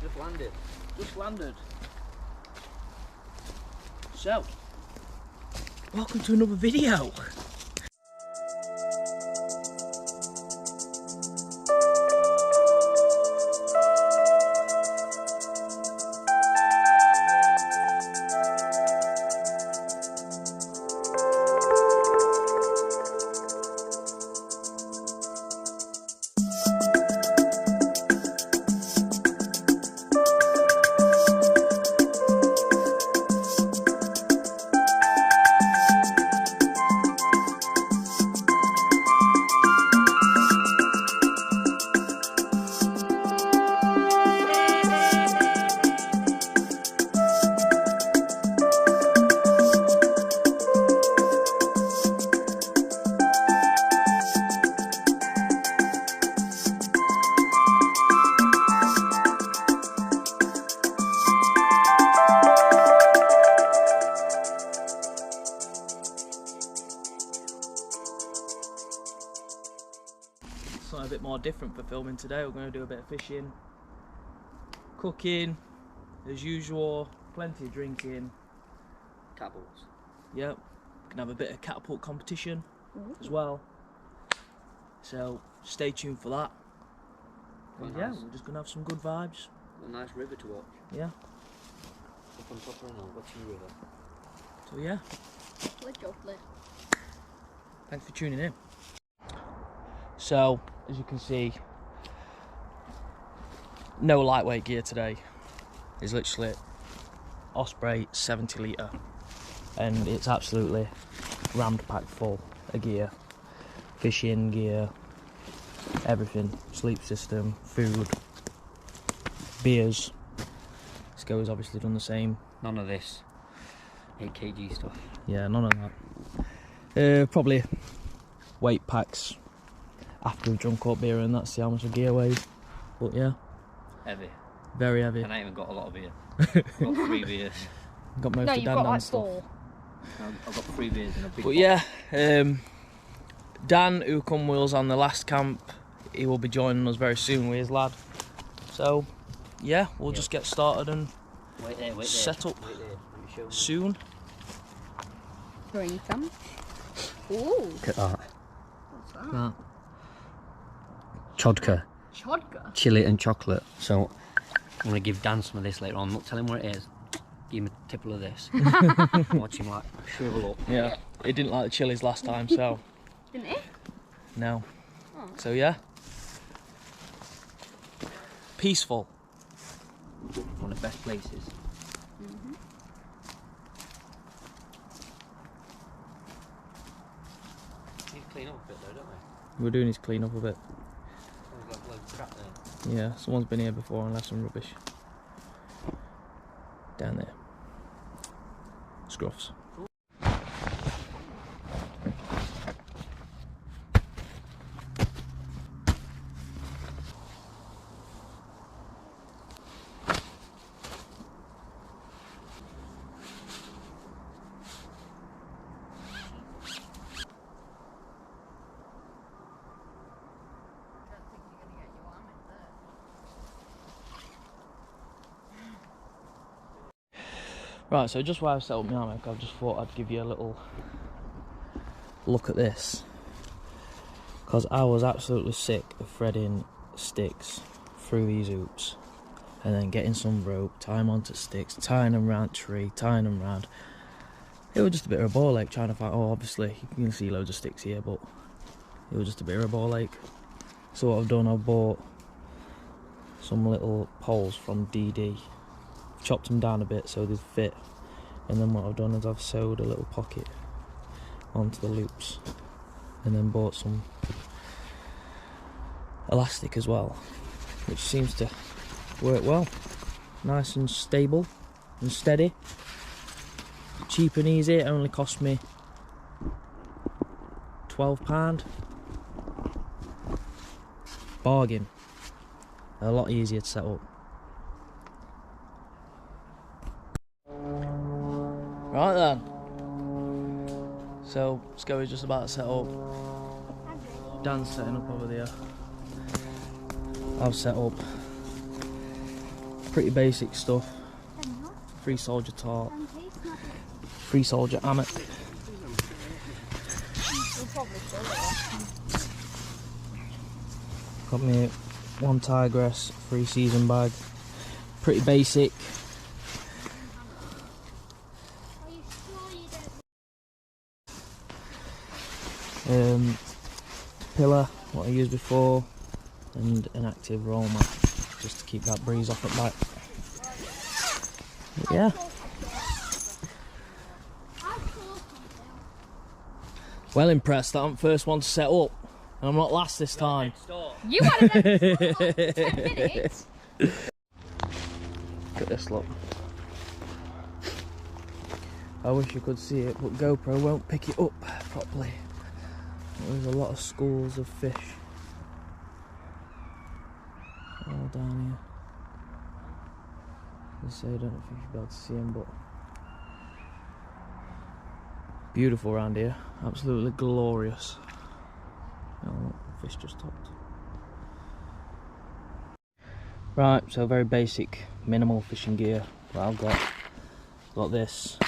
Just landed. Just landed. So, welcome to another video. Something a bit more different for filming today. We're going to do a bit of fishing, cooking, as usual, plenty of drinking. Catapults. Yep, we can have a bit of catapult competition as well. So stay tuned for that. And yeah, we're just going to have some good vibes. A nice river to watch. Yeah. Up on top of an hill, watching the river. So yeah. Lovely. Thanks for tuning in. So, as you can see, no lightweight gear today. It's literally Osprey 70 litre and it's absolutely rammed packed full of gear. Fishing gear, everything, sleep system, food, beers. Scoey's obviously done the same. None of this 8 kg stuff. Yeah, none of that. Probably weight packs after we've drunk up beer and that's how much the gear weighs. But yeah. Heavy. Very heavy. And I ain't even got a lot of beer. I've got 3 beers. Got most No, of you've Dan got Dan like stuff. 4. I've got 3 beers in a big But yeah, Dan, who come with us on the last camp, he will be joining us very soon with his lad. So yeah, we'll just get started and set up soon. Bring some. Ooh. Look at that. What's that? That. Chodka. Chodka. Chili and chocolate. So I'm going to give Dan some of this later on. Not tell him what it is. Give him a tipple of this. Watch him like shrivel up. Yeah, he didn't like the chilies last time, so Didn't he? no. Oh. So yeah, peaceful. One of the best places. Mm-hmm. Need to clean up a bit though, don't we? We're doing his clean up a bit. We've got loads of crap there. Yeah, someone's been here before and left some rubbish down there. Scruffs. Right, so just while I've set up my hammock, I just thought I'd give you a little look at this. Because I was absolutely sick of threading sticks through these hoops and then getting some rope, tying them onto sticks, tying them round tree, tying them round. It was just a bit of a ball ache trying to find, oh obviously you can see loads of sticks here, but it was just a bit of a ball ache. So what I've done, I've bought some little poles from DD. Chopped them down a bit so they fit, and then what I've done is I've sewed a little pocket onto the loops and then bought some elastic as well, which seems to work well. Nice and stable and steady, cheap and easy. It only cost me £12. Bargain. A lot easier to set up. Right then, so Scoey's just about to set up. Dan's setting up over there. I've set up Pretty basic stuff. Free soldier tarp. Free soldier hammock. Got me one tigress, free season bag. Pretty basic. Pillar, what I used before, and an active roll mat, just to keep that breeze off at back. But yeah. Well impressed that I'm first one to set up, and I'm not last this time. You had a 10 minutes. Look at this, look. I wish you could see it, but GoPro won't pick it up properly. There's a lot of schools of fish all down here. As I say, I don't know if you'll be able to see them, but beautiful around here, absolutely glorious. Oh, look, the fish just topped. Right, so very basic, minimal fishing gear that I've got this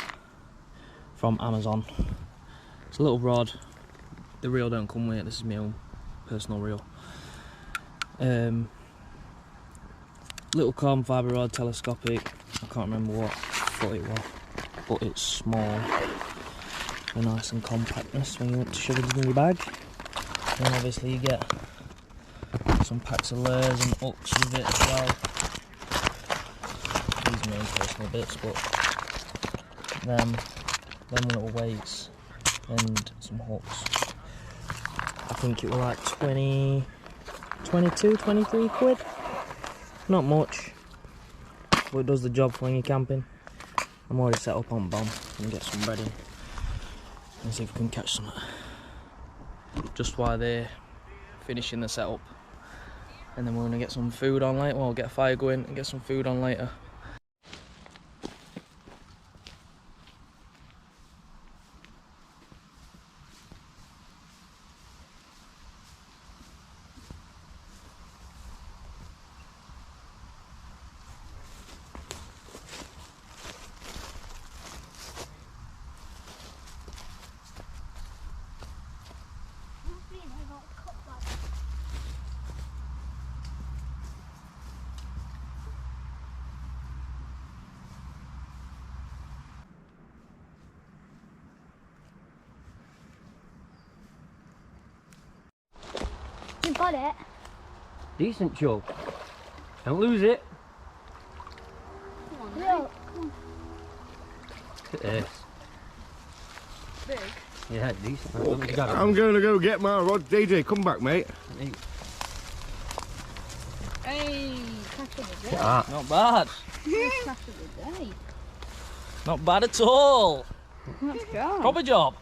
from Amazon. It's a little rod. The reel don't come with it. This is my own personal reel. Little carbon fibre rod, telescopic. I can't remember what foot it was, but it's small. Very nice and compactness when you want to shove it in your bag. And obviously you get some packs of lures and hooks with it as well. These are my own personal bits, but them little weights and some hooks. I think it was like 22, 23 quid. Not much, but it does the job for when you're camping. I'm already set up on bomb and get some bread in and see if we can catch some. Just while they're finishing the setup, and then we're gonna get some food on later. Well, get a fire going and get some food on later. You got it. Decent chub. Don't lose it. Come on, Leo. Look at this. Big. Yeah, decent. Okay, I'm going to go get my rod. DJ, come back, mate. Hey, catch of the day. Ah. Not bad. Catch of the day. Not bad at all. Let's go. Proper job.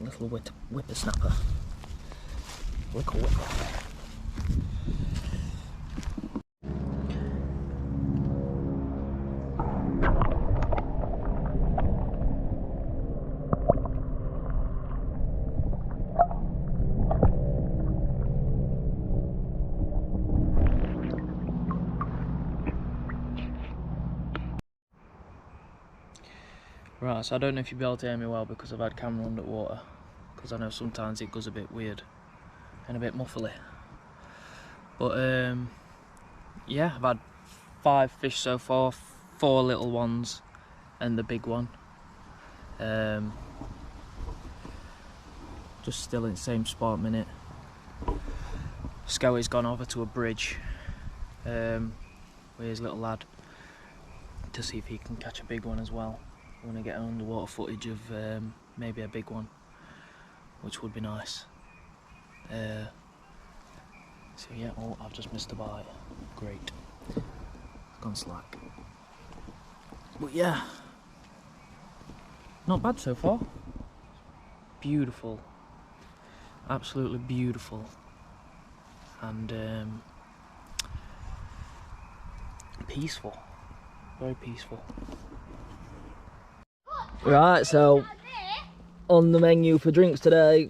Little whippersnapper. Little whipper. Right, so I don't know if you'll be able to hear me well because I've had camera underwater, because I know sometimes it goes a bit weird and a bit muffly. But yeah, I've had 5 fish so far, 4 little ones and the big one. Just still in the same spot at the minute. Scoey's gone over to a bridge with his little lad to see if he can catch a big one as well. I want to get underwater footage of maybe a big one, which would be nice. So yeah, oh, I've just missed a bite. Great. Gone sounds like. But yeah, not bad so far. Beautiful, absolutely beautiful, and peaceful, very peaceful. Right, so on the menu for drinks today,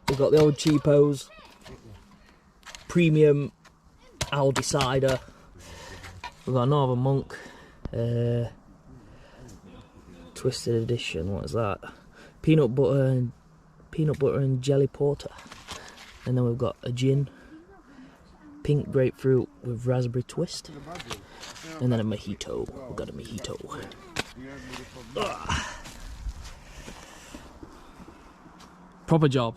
we've got the old cheapos, premium Aldi cider. We've got Northern Monk, twisted edition. What is that? Peanut butter and jelly porter. And then we've got a gin, pink grapefruit with raspberry twist, and then a mojito. We've got a mojito. Ugh. Proper job.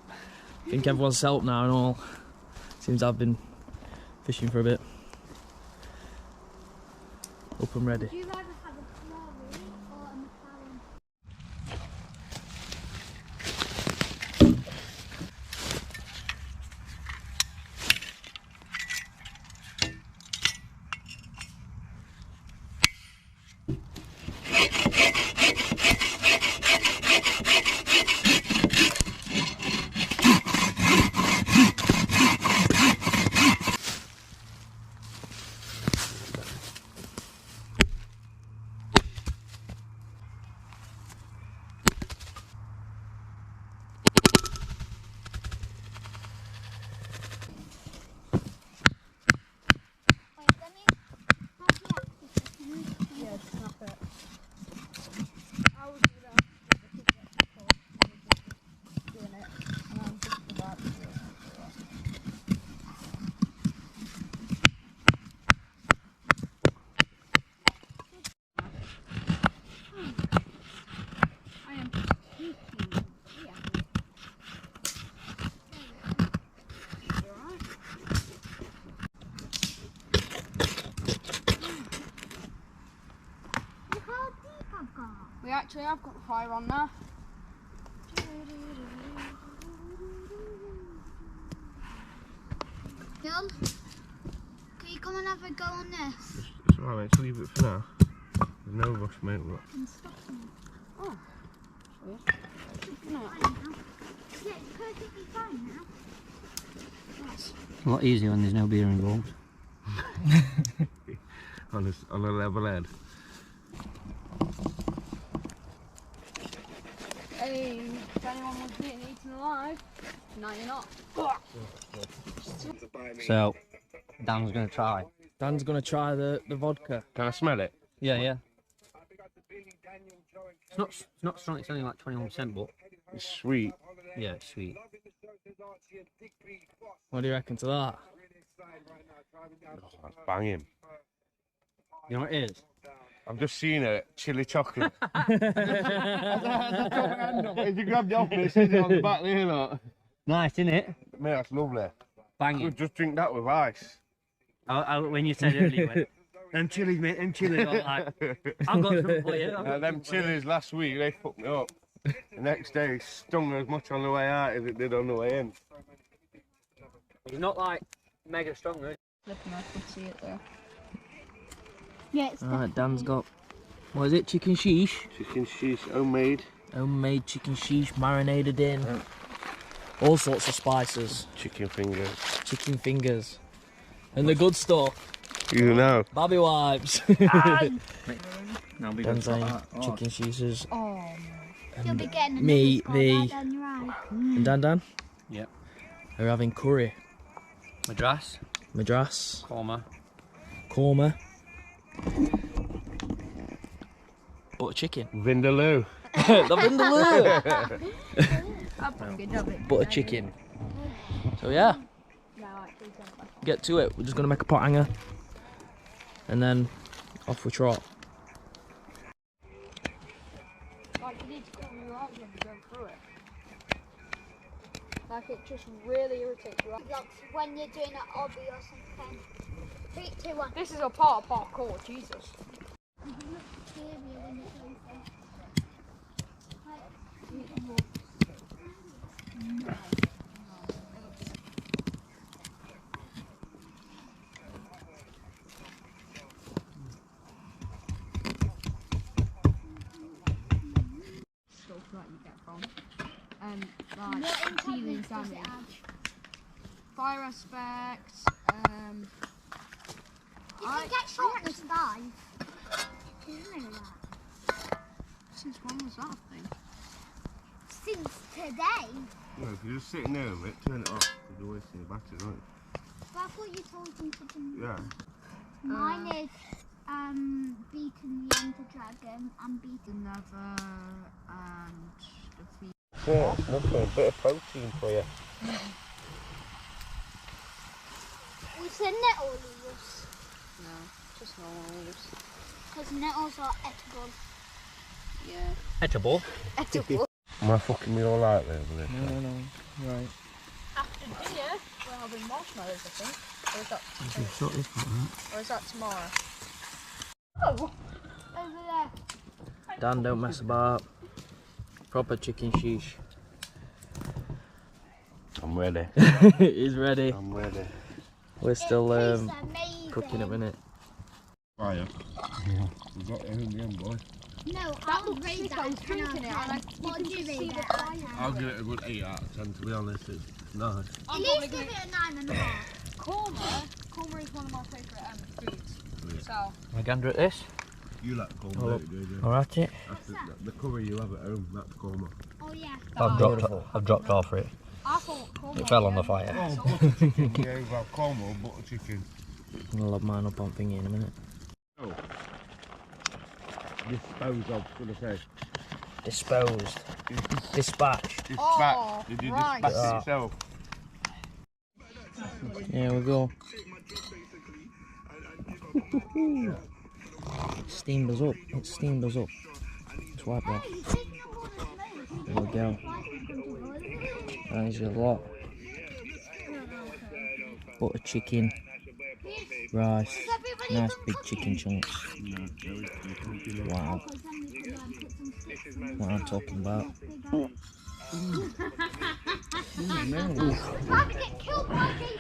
I think everyone's set up now and all. Seems I've been fishing for a bit. Up and ready. Would you rather have a Ferrari or a McLaren? We actually have got the fire on there. John, can you come and have a go on this? It's alright, mate, so leave it for now. There's no rush, mate. Look. Oh. Weird. Yeah, it's perfectly fine now. A lot easier when there's no beer involved. on a level head. Hey, if anyone was getting eaten alive, no you're not. So, Dan's going to try. Dan's gonna try the vodka. Can I smell it? Yeah. It's not strong, it's only like 21%, but It's sweet. yeah, it's sweet. What do you reckon to that? That's banging. You know what it is? I've just seen it, chili chocolate. As you grab the office, sit on the back there, look. Nice, isn't it? Mate, that's lovely. Banging. Could just drink that with ice. When you said earlier, you went, them chilies, mate, them chilies. I was like, I've got some for you. Them chilies last week, they fucked me up. The next day, it stung as much on the way out as it did on the way in. It's not like mega strong, though. Flipping, I could see it there. Yeah, it's Alright, Dan's got, what is it, chicken sheesh? Chicken sheesh, homemade. Homemade chicken sheesh, marinated in. All sorts of spices. Chicken fingers. Chicken fingers. And the good stuff. You know. Bobby wipes. No, we Dan's saying chicken sheeshes. Oh, You'll be getting Me, another the- score down your eye. And Dan Yep. are having curry. Madras, Madras. korma. Butter chicken. Vindaloo. The vindaloo. I'll probably get it. Butter chicken. So yeah, get to it. We're just gonna make a pot hanger, and then off we trot. Like, you need to cover your eyes when you're going through it. Like, it just really irritates your eyes. Like when you're doing an obby or something. 3, 2, 1. This is a part of parkour, Jesus. damage. Fire aspects. You can get shot with 5. Isn't it that? Since when was that thing? Since today. No, if you're just sitting there with it, turn it off, because you're wasting your battery, aren't you? But I thought you told him to do. Yeah. Mine is beating the Ender Dragon and beating Nether and defeat. Yeah, nothing, a bit of protein for you. We said nettle leaves. No, just normal leaves. Because nettles are edible. Yeah. Edible? Edible. Am I fucking me all out there with it? No. Right. After dinner, we're having marshmallows, I think. Or is that Or is that tomorrow? Oh! Over there. Dan, don't mess about. Proper chicken sheesh. I'm ready. He's ready. I'm ready. We're still It tastes amazing. cooking a minute. Fire. Yeah. We got it in the end, boy. No, That I'll looks rate sick. that I was as 10 drinking it out and of 10. you What can would you just see rate the it out of 10? I'll give it a good 8 out of 10, to be honest. It's nice. At I'm least probably give gonna... it a 9.5. Korma is one of my favourite foods. Yeah. So, I gander at this. You like corn, Oh, don't you, JJ? Alright, it. That's the curry you have at home, that's korma. Oh yeah. I've dropped off it. I thought korma. It fell on the fire. Oh, butter chicken. Yeah, you've got korma or butter chicken. I'll load mine up on thingy in a minute. Oh. Dispose of, should I say. Disposed. Dispatched. Dispatch. Did you right. dispatch it yourself? Here we go. It steamed us up. It steamed us up. Let's wipe off. There we go. There's your lot. Butter chicken. Rice. Nice big chicken chunks. Wow. What I'm talking about. I'm gonna get killed by these.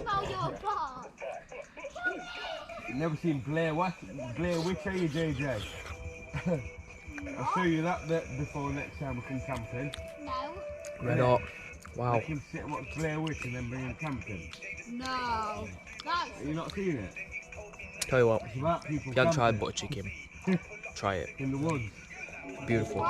Smell your fart. You've never seen Blair Witch, have you, JJ? I'll show you that bit before next time we come camping. No. Red hot. Wow. We can sit and watch Blair Witch and then bring him camping. No. That's... Have you not seen it? Tell you what, It's about people you haven't tried camping butter chicken. Try it. in the woods. Beautiful.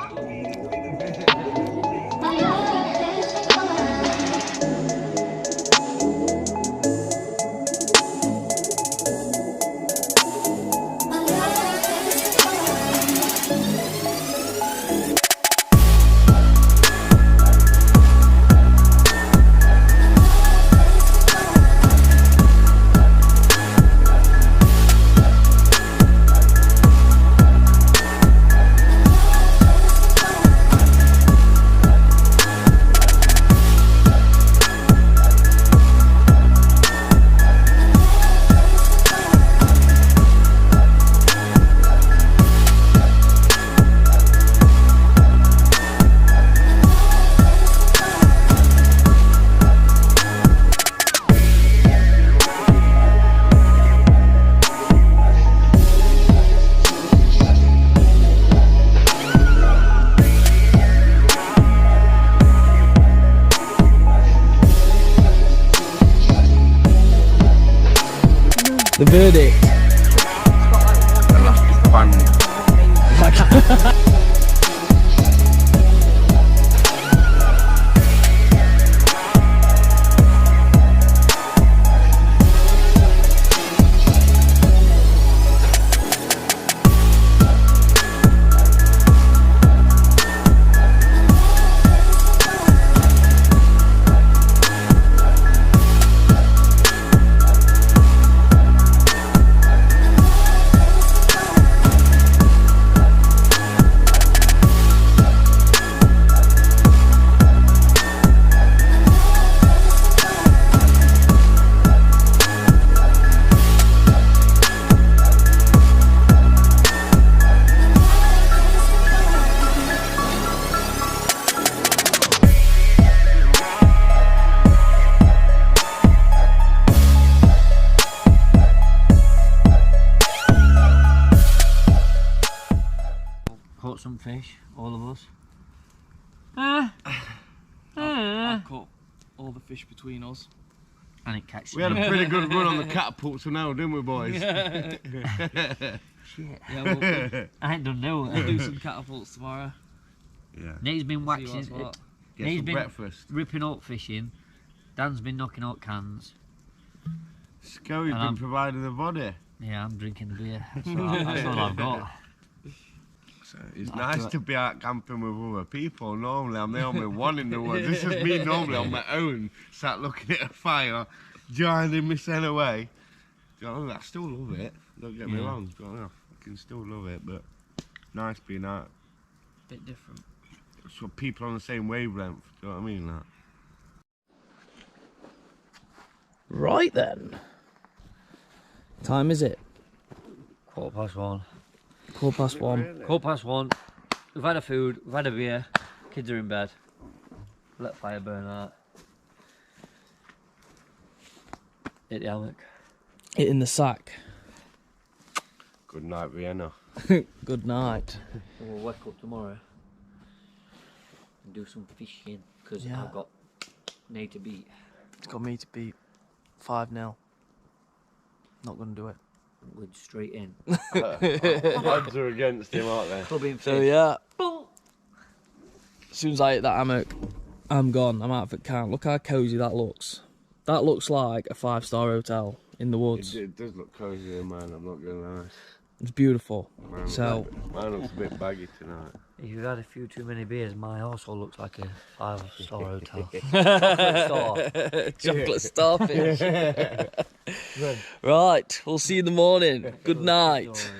The verdict. Caught some fish, all of us. Caught all the fish between us. And it catches We had a pretty good run on the catapult for now, didn't we, boys? Shit. Yeah, we'll I ain't done no. do some catapults tomorrow. Yeah. Nate's been See waxing, what's what. Get Nate's some been breakfast. ripping up fishing. Dan's been knocking out cans. Scoey's been providing the body. Yeah, I'm drinking the beer. That's all I've got. So it's nice to be out camping with other people. Normally, I'm the only one in the woods. This is me normally on my own, sat looking at a fire, joining myself away. You know, I still love it. Don't get me wrong. You know, I can still love it, but nice being out. Bit different. So people on the same wavelength. Do you know what I mean? Like. Right then. Time is it? 1:15. 1:15. 1:15. We've had a food, we've had a beer, kids are in bed. Let fire burn out. Hit the hammock. It in the sack. Good night, Vienna. Good night. And we'll wake up tomorrow and do some fishing because Yeah. I've got Nate to beat. It's got me to beat 5-0. Not gonna do it. We're straight in. Odds are against him, aren't they? Clubbing So fish. yeah. As soon as I hit that hammock, I'm gone. I'm out of it. Can't look how cosy that looks. That looks like a 5-star hotel in the woods. It does look cosy in mine, I'm not gonna lie. It's beautiful. Mine So looks a bit baggy tonight. If you've had a few too many beers, my also looks like a 5-star hotel. Chocolate star. chocolate starfish. Right, we'll see you in the morning. Good night.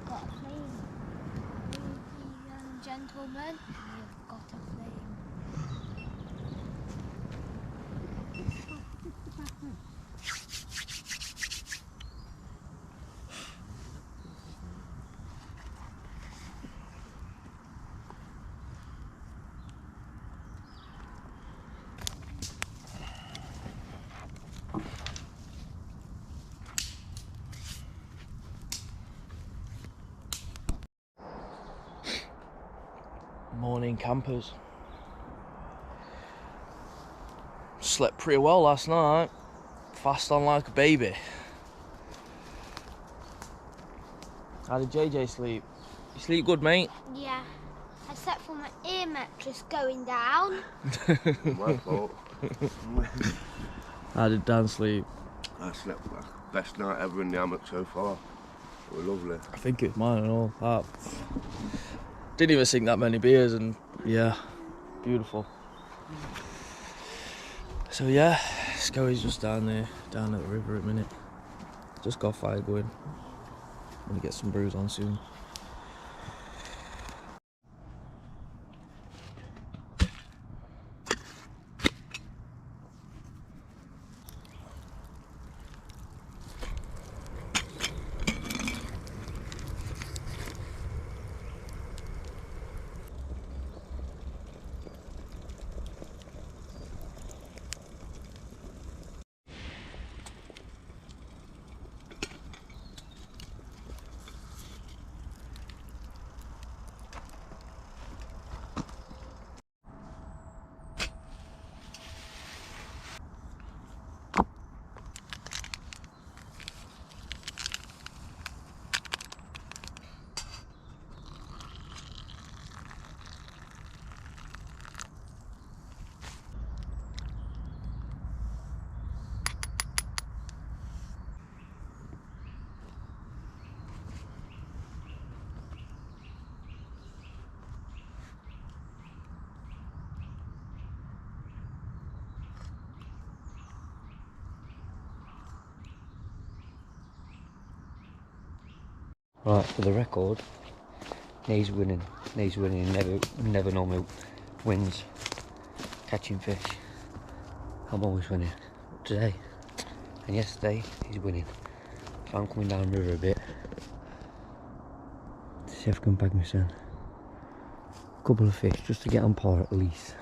Got a flame. Ladies and gentlemen, we've got a flame. Morning campers. Slept pretty well last night. Fast on like a baby. How did JJ sleep? You sleep good, mate? Yeah. Except for my ear mattress going down. My fault. How did Dan sleep? I slept best night ever in the hammock so far. It was lovely. I think it's mine and all. Didn't even sink that many beers and yeah, beautiful. So yeah, Scoey's just down there, down at the river at the minute. Just got fire going. I'm gonna get some brews on soon. Right, for the record, he's winning. He's winning. Never normally wins catching fish. I'm always winning. Today and yesterday, he's winning. So I'm coming down the river a bit to see if I can bag my son a couple of fish just to get on par at least.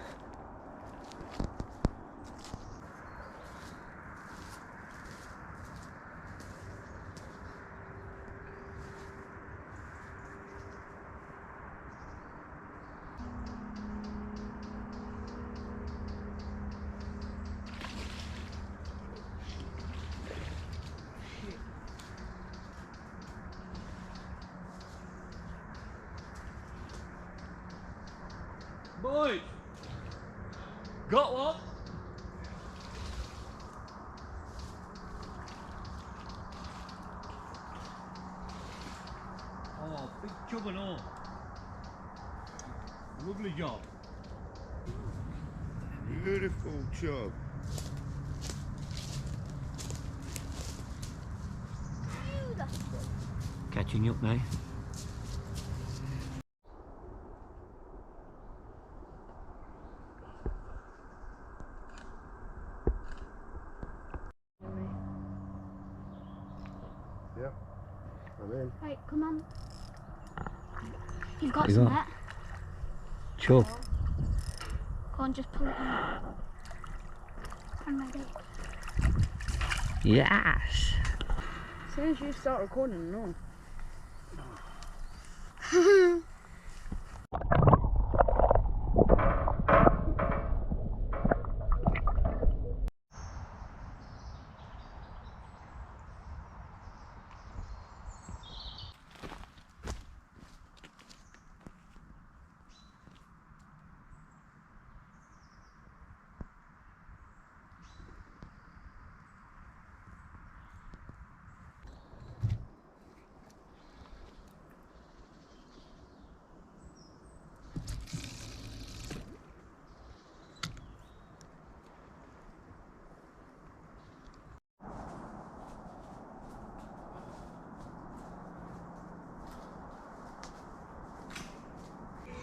Boys! Got one? Oh, big chub and all. Lovely job. Beautiful chub. Catching you up now. Yep. I'm in. Right, come on. You've got You some got? net. Chub. Go on, just pull it in. I'm ready. Yes. As soon as you start recording, no.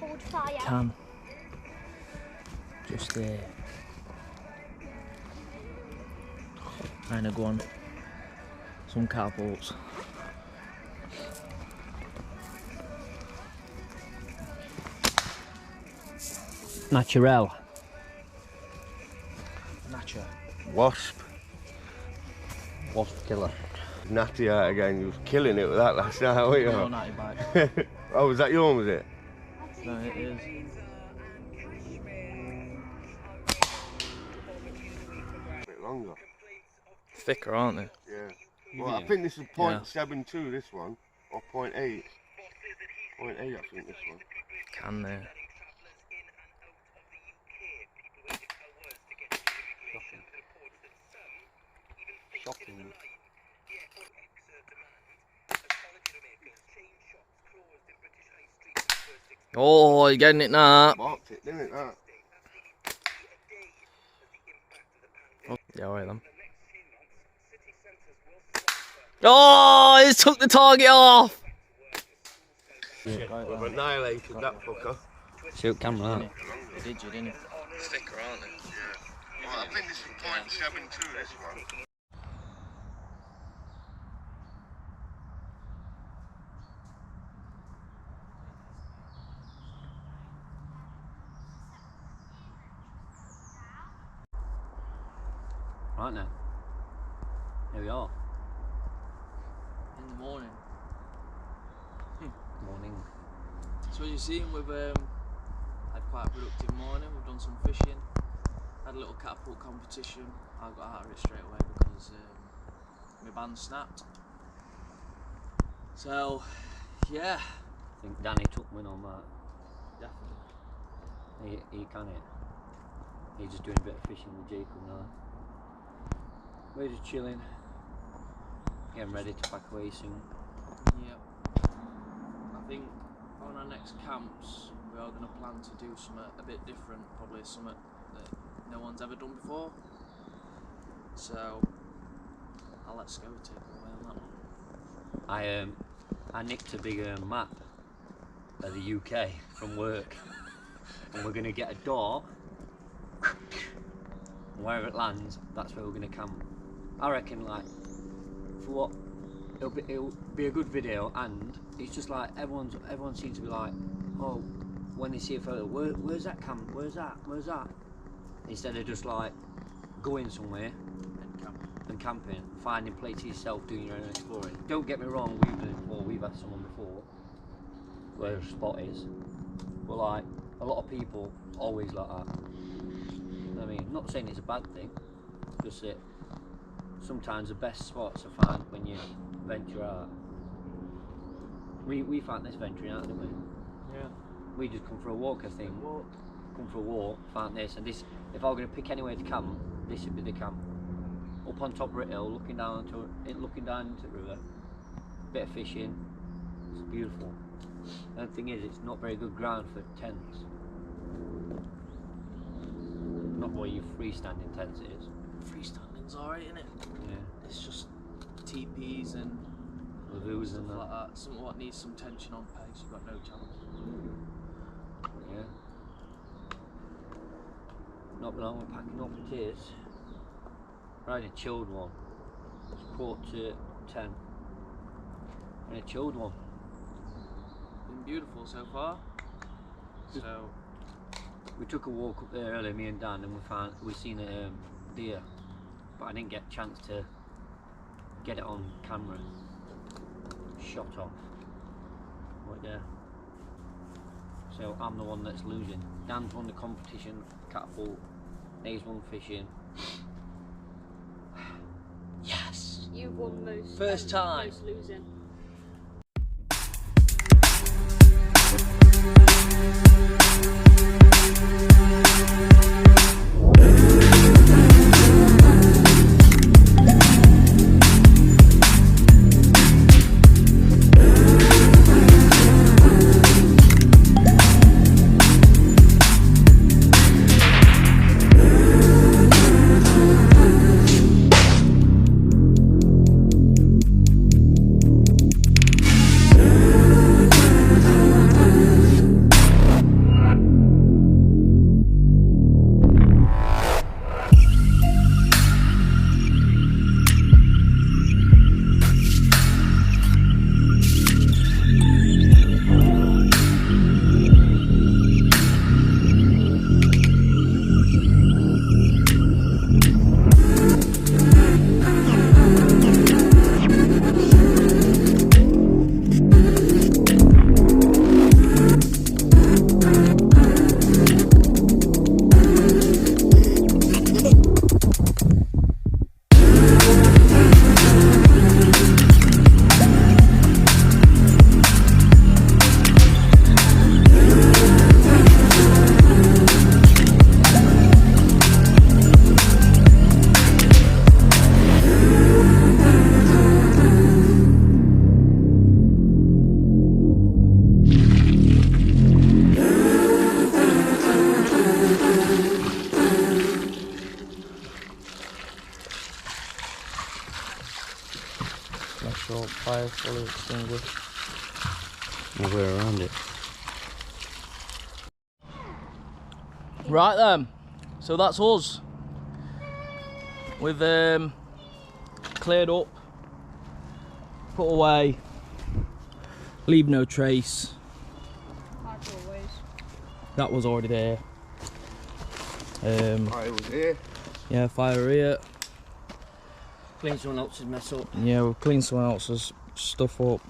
Hold fire. Can. Just there. Trying to go on some catapults. Naturel. Nacho. Wasp. Wasp killer. Natty out again. You was killing it with that last night, weren't you? No, natty bite. Oh, was that your one, was it? No, it is. A bit longer. Thicker, aren't they? Yeah. Well, I think this is 0.72, this one. Or 0.8. 0.8, I think this one. Can they? Shocking. Oh, you're getting it now. Marked it, didn't it, that? Oh, yeah, wait then. Oh, he's took the target off. We've annihilated that fucker. Shoot camera. Did you, didn't it? Thicker, aren't they? Yeah. Well, I think this is 0.72, this one. Right now. Here we are. In the morning. Morning. So as you've seen, we've had quite a productive morning. We've done some fishing, had a little catapult competition. I got out of it straight away because my band snapped. So, yeah. I think Danny took win on that. Definitely. He can it. He's just doing a bit of fishing with Jacob now. We're just chilling. Getting ready to pack away soon. Yep. I think on our next camps we are going to plan to do something a bit different, probably something that no one's ever done before. So I'll let Scoeyyy take it away on that one. I nicked a big map of the UK from work, and we're going to get a door, and wherever it lands, that's where we're going to camp. I reckon, like, for what, it'll be a good video, and it's just like everyone seems to be like, oh, when they see a photo, where's that camp, where's that, instead of just like going somewhere and camping, finding places yourself, doing your own exploring. Don't get me wrong, we've had someone before where a spot is, but like a lot of people always like that. I mean, not saying it's a bad thing, just that sometimes the best spots are found when you venture out. We found this venturing out, didn't we? Yeah. We just come for a walk, I think. Come for a walk, found this, and this. If I were going to pick anywhere to camp, this would be the camp. Up on top of a hill, looking down into the river. Bit of fishing. It's beautiful. And the thing is, it's not very good ground for tents. Not where your freestanding tents is. Freestanding's alright, isn't it? Yeah. It's just teepees and Lagoons and stuff like that. that. Something what needs some tension on pace, you've got no chance. Yeah. Not long, we're packing up it is. Right, a chilled one. It's 9:45. And a chilled one. Been beautiful so far. So we took a walk up there earlier, me and Dan, and we seen a deer, but I didn't get a chance to get it on camera. Shot off. Right there. So I'm the one that's losing. Dan's won the competition, catapult. Nate's won fishing. Yes! You've won most. First time. Most losing. make sure fire fully extinguished. All the way around it. Right then, so that's us. We've cleared up, put away, leave no trace. Like always. That was already there. Fire was here. Yeah, fire here. Clean someone else's mess up. Yeah, we've cleaned someone else's stuff up.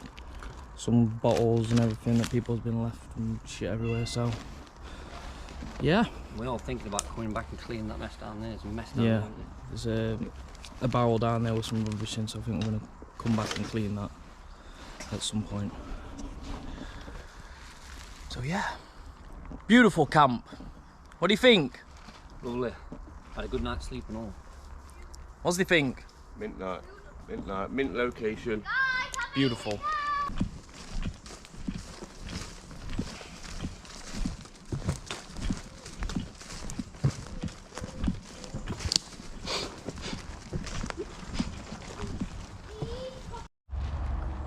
Some bottles and everything that people's been left and shit everywhere, so yeah. We're all thinking about coming back and cleaning that mess down there. There's a mess down Yeah. there. There's a barrel down there with some rubbish in, so I think we're going to come back and clean that at some point. So yeah, beautiful camp. What do you think? Lovely. Had a good night's sleep and all. What do you think? Mint night. Mint location. Beautiful.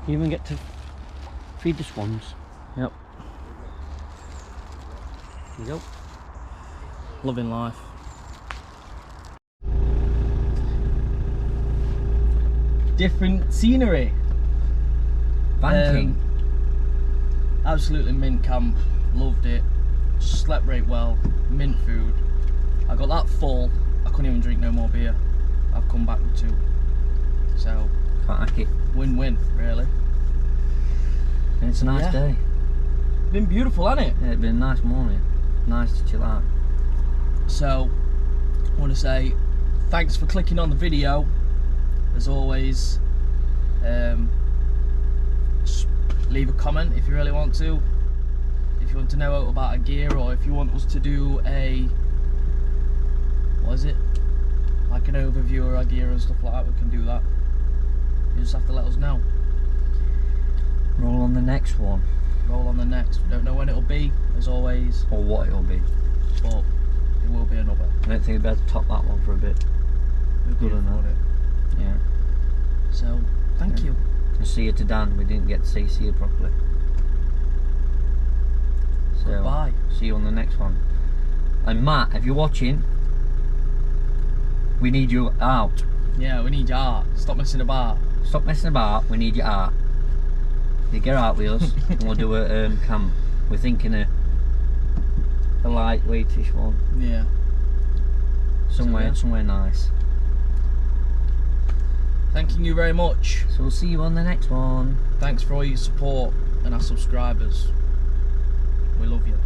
You even get to Feed the swans. Yep. There you go. Loving life. Different scenery. Banking. Absolutely mint camp. Loved it. Slept right well. Mint food. I got that full. I couldn't even drink no more beer. I've come back with 2. So Can't hack it. win-win, really. And it's a nice day. Been beautiful, hasn't it? Yeah, it's been a nice morning. Nice to chill out. So I want to say thanks for clicking on the video. As always, just leave a comment if you really want to. If you want to know about our gear, or if you want us to do a, what is it, like an overview of our gear and stuff like that, we can do that. You just have to let us know. Roll on the next one. Roll on the next. We don't know when it'll be, as always, Or what it'll be. but it will be another. I don't think we'll be able to top that one for a bit. We'll Good enough. afford it. Yeah. So thank you. And see you to Dan. We didn't get to see you properly. So, Goodbye. see you on the next one. And Matt, if you're watching, we need you out. Yeah, we need your art. Stop messing about. Stop messing about. We need your art. You get out with us, and we'll do a camp. We're thinking a lightweightish one. Yeah. Somewhere nice. Thanking you very much. So we'll see you on the next one. Thanks for all your support and our subscribers. We love you.